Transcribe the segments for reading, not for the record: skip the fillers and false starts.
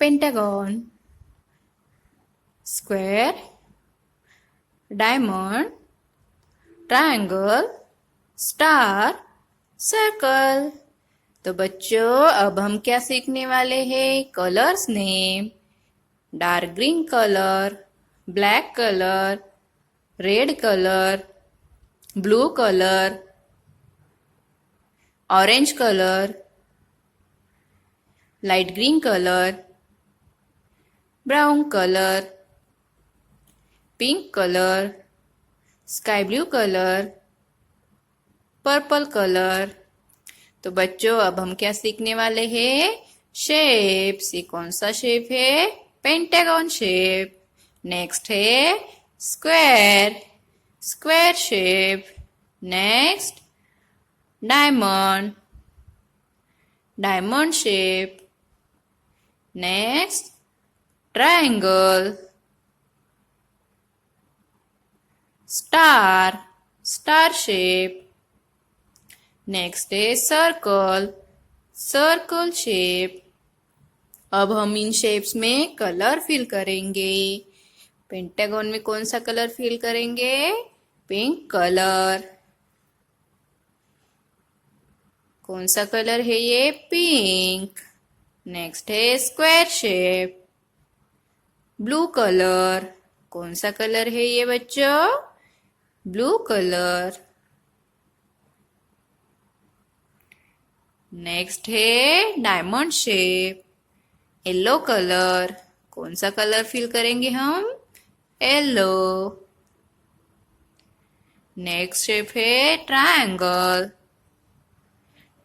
pentagon, square, diamond, triangle, star, circle. तो बच्चों अब हम क्या सीखने वाले हैं? Colours name. Dark green colour, black colour, red colour, blue colour, orange colour, light green colour, brown colour, pink colour, sky blue colour, purple colour. तो बच्चों अब हम क्या सीखने वाले हैं? शेप्स। ये कौन सा शेप है? Pentagon shape. नेक्स्ट है square, square shape. Next diamond, diamond shape. Next triangle, star, star shape. Next है सर्कल, सर्कल शेप। अब हम इन शेप्स में कलर फिल करेंगे। पेंटागन में कौन सा कलर फिल करेंगे? Pink colour. कौन सा कलर है ये? पिंक। नेक्स्ट है स्क्वायर शेप, ब्लू कलर। कौन सा कलर है ये बच्चों? Blue colour. नेक्स्ट है डायमंड शेप, येलो कलर। कौन सा कलर फिल करेंगे हम? येलो। नेक्स्ट शेप है ट्रायंगल,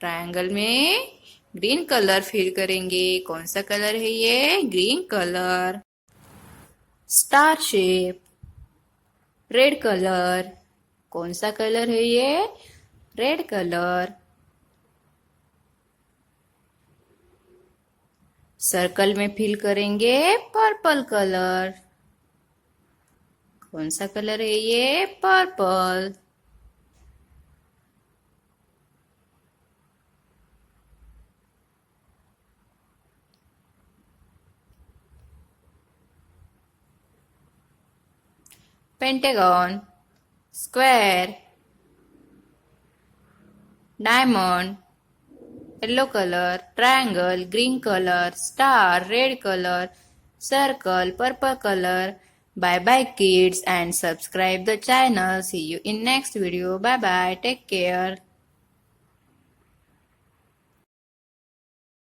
ट्रायंगल में ग्रीन कलर फिल करेंगे। कौन सा कलर है ये? Green colour. Star shape, red colour. कौन सा कलर है ये? Red colour. सर्कल में फिल करेंगे पर्पल कलर। कौन सा कलर है ये? Purple. Pentagon, square, diamond, yellow colour, triangle, green colour, star, red colour, circle, purple color. Bye bye kids and subscribe the channel. See you in next video. Bye bye. Take care.